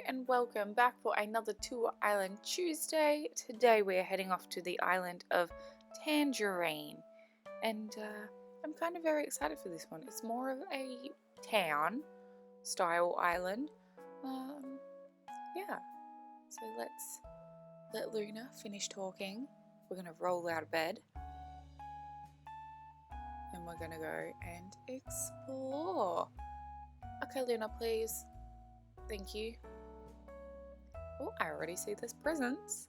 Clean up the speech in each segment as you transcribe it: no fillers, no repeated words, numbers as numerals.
and welcome back for another Tour Island Tuesday. Today we are heading off to the island of Tangerine, and I'm kind of very excited for this one. It's more of a town style island. Yeah, so let's let Luna finish talking. We're going to roll out of bed and we're going to go and explore. Okay, Luna, please. Thank you. Oh, I already see this presents.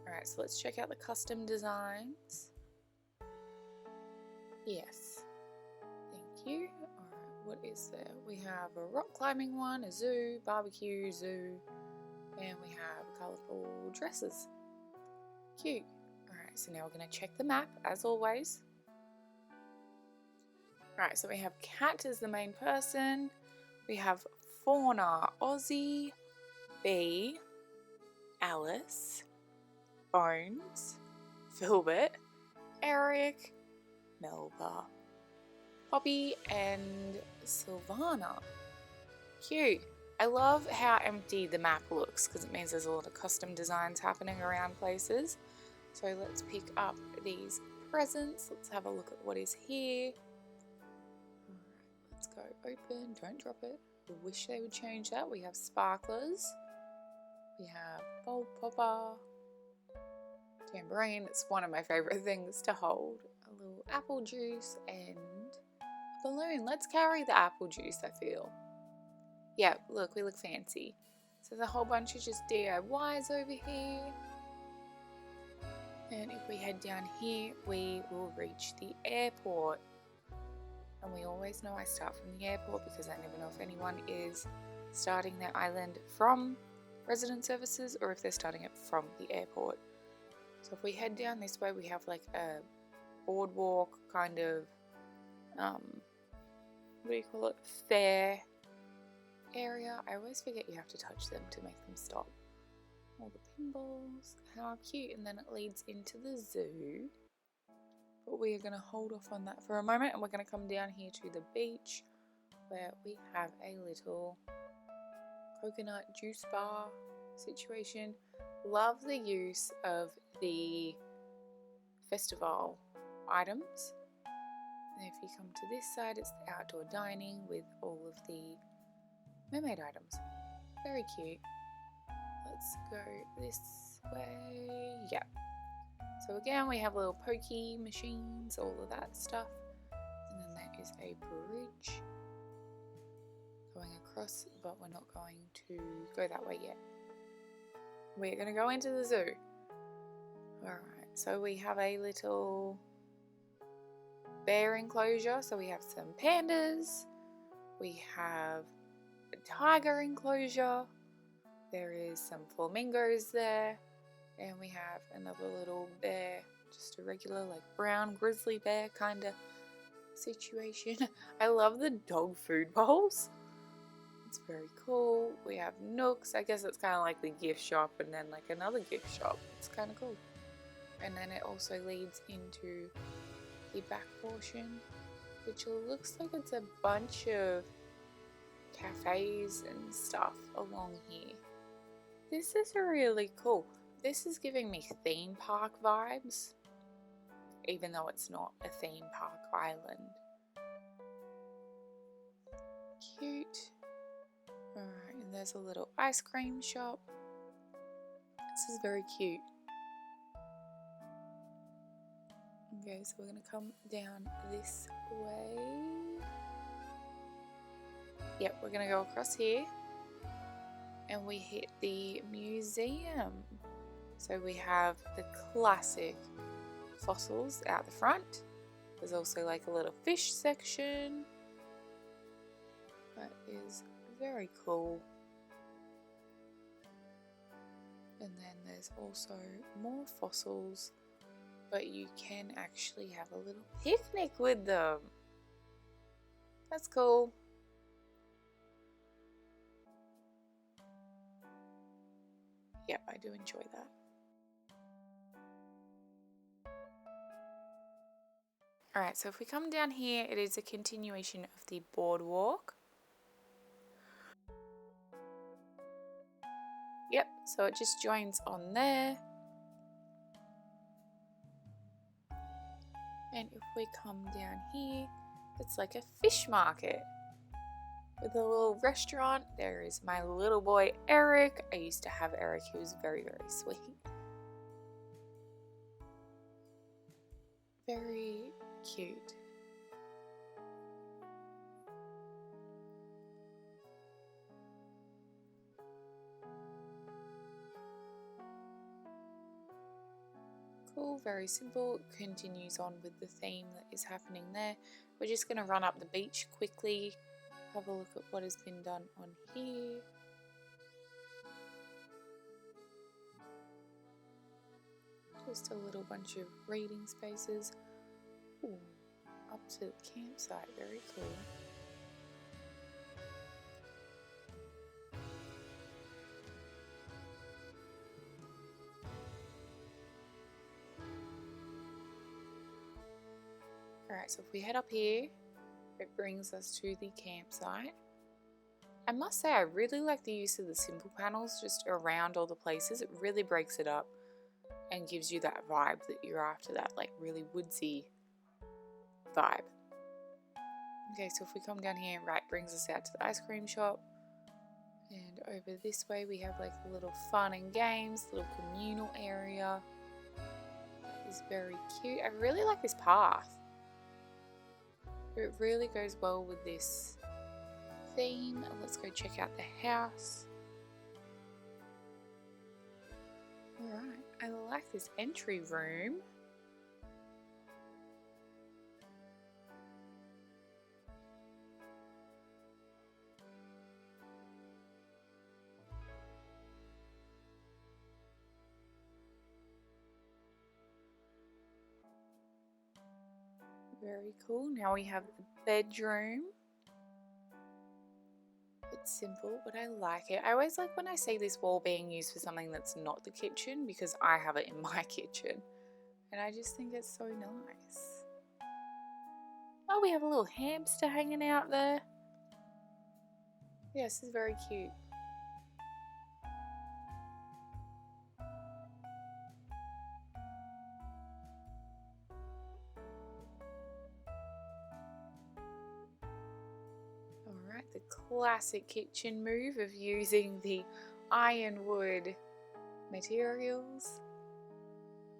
Alright, so let's check out the custom designs. Yes. Thank you. Alright, what is there? We have a rock climbing one, a zoo, barbecue, zoo, and we have colourful dresses. Cute. Alright, so now we're going to check the map, as always. Alright, so we have Cat as the main person. We have Fauna, Aussie, Bee, Alice, Bones, Filbert, Eric, Melba, Poppy, and Sylvana. Cute. I love how empty the map looks because it means there's a lot of custom designs happening around places. So let's pick up these presents. Let's have a look at what is here. Alright, let's go open. Don't drop it. I wish they would change that. We have sparklers. We have bulb popper. Tangerine, it's one of my favourite things to hold. A little apple juice and a balloon. Let's carry the apple juice, I feel. Yeah, look, we look fancy. So there's a whole bunch of just DIYs over here. And if we head down here, we will reach the airport. And we always know I start from the airport because I never know if anyone is starting their island from resident services or if they're starting it from the airport. So if we head down this way, we have like a boardwalk kind of, what do you call it, fair area. I always forget you have to touch them to make them stop. All the pinballs, how cute. And then it leads into the zoo. But we are going to hold off on that for a moment and we're going to come down here to the beach where we have a little coconut juice bar situation. Love the use of the festival items. And if you come to this side, it's the outdoor dining with all of the mermaid items. Very cute. Let's go this way. Yeah. So again, we have little pokey machines, all of that stuff. And then there is a bridge going across, but we're not going to go that way yet. We're going to go into the zoo. Alright, so we have a little bear enclosure. So we have some pandas. We have a tiger enclosure. There is some flamingos there. And we have another little bear. Just a regular like brown grizzly bear kind of situation. I love the dog food bowls. It's very cool. We have nooks. I guess it's kind of like the gift shop and then like another gift shop. It's kind of cool. And then it also leads into the back portion, which looks like it's a bunch of cafes and stuff along here. This is really cool. This is giving me theme park vibes, even though it's not a theme park island. Cute. Alright, and there's a little ice cream shop. This is very cute. Okay, so we're going to come down this way. Yep, we're going to go across here. And we hit the museum. So we have the classic fossils out the front. There's also like a little fish section. That is very cool. And then there's also more fossils, but you can actually have a little picnic with them. That's cool. Yep, I do enjoy that. Alright, so if we come down here, it is a continuation of the boardwalk. Yep, so it just joins on there. And if we come down here, it's like a fish market with a little restaurant. There is my little boy Eric. I used to have Eric. He was very, very sweet. Very cute. Cool, very simple. Continues on with the theme that is happening there. We're just going to run up the beach quickly, have a look at what has been done on here. Just a little bunch of reading spaces. Ooh, up to the campsite, very cool. Alright, so if we head up here, it brings us to the campsite. I must say I really like the use of the simple panels just around all the places. It really breaks it up and gives you that vibe that you're after, that like really woodsy vibe. Okay, so if we come down here, right, brings us out to the ice cream shop. And over this way we have like a little fun and games, little communal area. That is very cute. I really like this path. It really goes well with this theme. Let's go check out the house. Alright, I like this entry room. Very cool. Now we have the bedroom. It's simple, but I like it. I always like when I see this wall being used for something that's not the kitchen, because I have it in my kitchen. And I just think it's so nice. Oh, we have a little hamster hanging out there. Yes, this is very cute. Alright, the classic kitchen move of using the ironwood materials.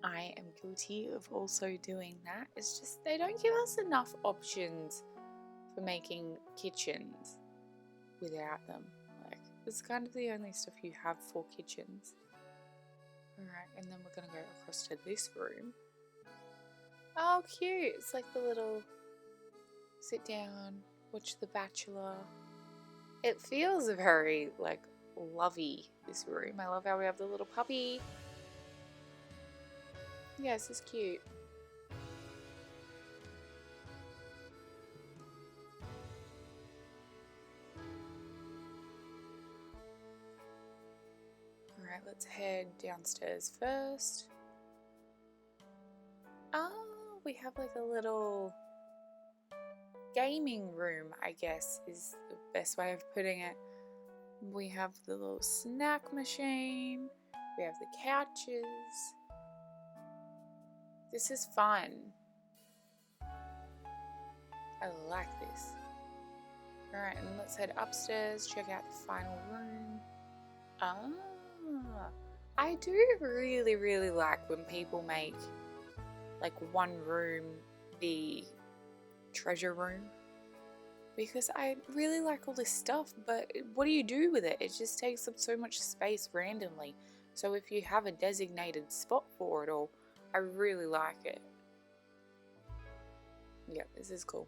I am guilty of also doing that. It's just they don't give us enough options for making kitchens without them. Like, it's kind of the only stuff you have for kitchens. Alright, and then we're going to go across to this room. Oh, cute! It's like the little sit down, watch The Bachelor. It feels very, like, lovey, this room. I love how we have the little puppy. Yes, it's cute. Alright, let's head downstairs first. Oh, we have like a little gaming room, I guess, is the best way of putting it. We have the little snack machine. We have the couches. This is fun. I like this. Alright, and let's head upstairs, check out the final room. Ah, I do really, really like when people make like one room the treasure room, because I really like all this stuff, but what do you do with it? It just takes up so much space randomly. So if you have a designated spot for it all, I really like it. Yeah, this is cool.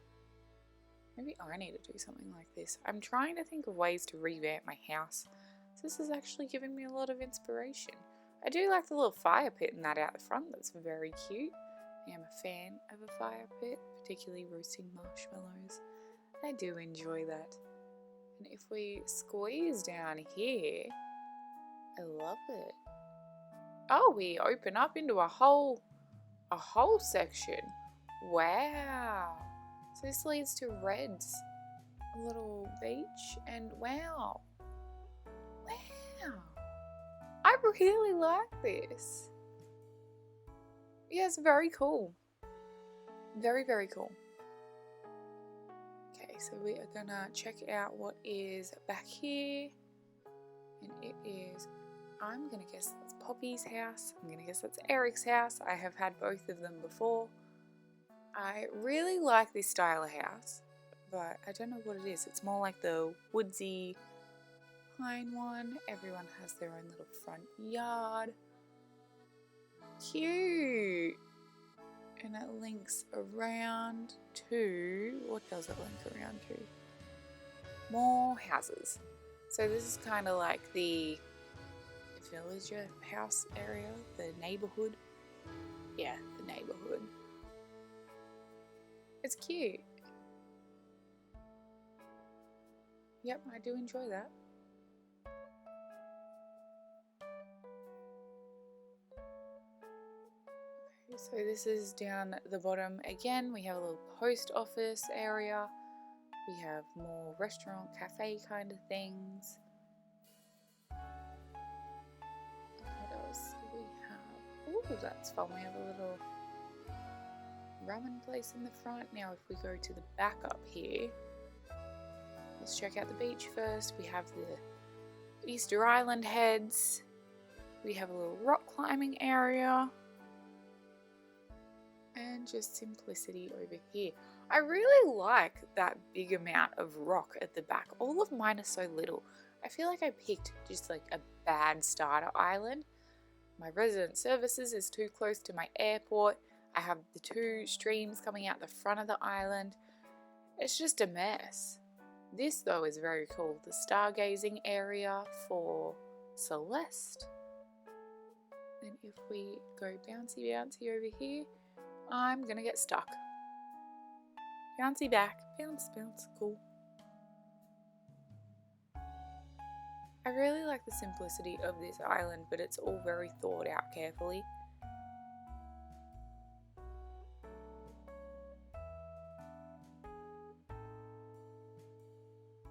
Maybe I need to do something like this. I'm trying to think of ways to revamp my house. So this is actually giving me a lot of inspiration. I do like the little fire pit and that out the front. That's very cute. I am a fan of a fire pit, particularly roasting marshmallows. I do enjoy that. And if we squeeze down here, I love it. Oh, we open up into a whole section. Wow. So this leads to Red's little beach, and wow. really like this. Yeah, it's very cool. Very, very cool. Okay, so we are gonna check out what is back here. And it is, I'm gonna guess that's Poppy's house. I'm gonna guess that's Eric's house. I have had both of them before. I really like this style of house, but I don't know what it is. It's more like the woodsy pine one. Everyone has their own little front yard. Cute. And it links around to, what does it link around to? More houses. So this is kind of like the villager house area, the neighborhood. Yeah, the neighborhood. It's cute. Yep, I do enjoy that. Okay, so this is down the bottom again. We have a little post office area. We have more restaurant, cafe kind of things. What else do we have? Ooh, that's fun. We have a little ramen place in the front. Now if we go to the back up here, let's check out the beach first. We have the Easter Island heads. We have a little rock climbing area. And just simplicity over here. I really like that big amount of rock at the back. All of mine are so little. I feel like I picked just like a bad starter island. My resident services is too close to my airport. I have the two streams coming out the front of the island. It's just a mess. This though is very cool. The stargazing area for Celeste. And if we go bouncy bouncy over here, I'm gonna get stuck. Bouncy back, bounce, bounce, cool. I really like the simplicity of this island, but it's all very thought out carefully.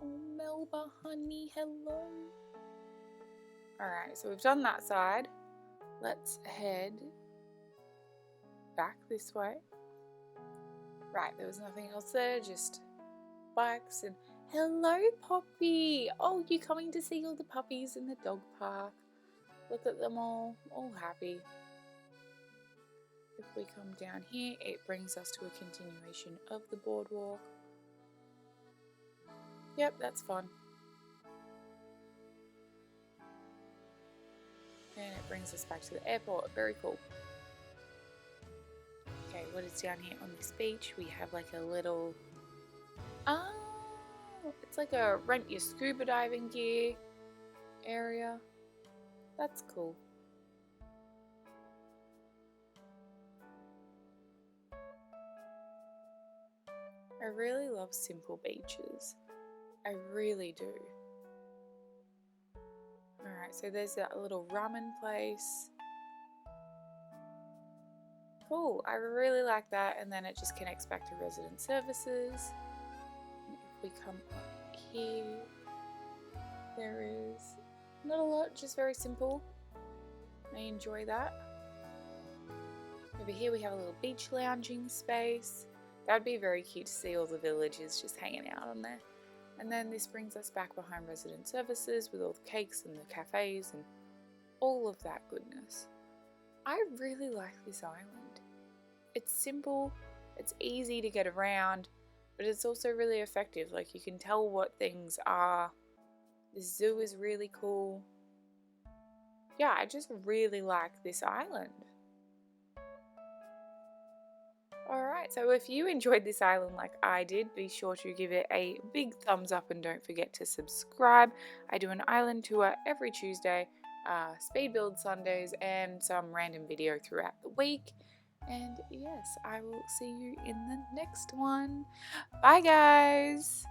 Oh, Melba, honey, hello. Alright, so we've done that side. Let's head back this way. Right, there was nothing else there, just bikes and hello Poppy! Oh, you coming to see all the puppies in the dog park? Look at them all happy. If we come down here, it brings us to a continuation of the boardwalk. Yep, that's fun. And it brings us back to the airport, very cool. Okay, what is down here on this beach? We have like a little, it's like a rent your scuba diving gear area. That's cool. I really love simple beaches. I really do. Alright, so there's that little ramen place. Cool, I really like that, and then it just connects back to resident services. And if we come up here, there is not a lot, just very simple. I enjoy that. Over here we have a little beach lounging space. That would be very cute to see all the villagers just hanging out on there. And then this brings us back behind resident services with all the cakes and the cafes and all of that goodness. I really like this island. It's simple, it's easy to get around, but it's also really effective. Like, you can tell what things are. The zoo is really cool. Yeah, I just really like this island. Alright, so if you enjoyed this island like I did, be sure to give it a big thumbs up and don't forget to subscribe. I do an island tour every Tuesday, speed build Sundays, and some random video throughout the week. And yes, I will see you in the next one. Bye guys!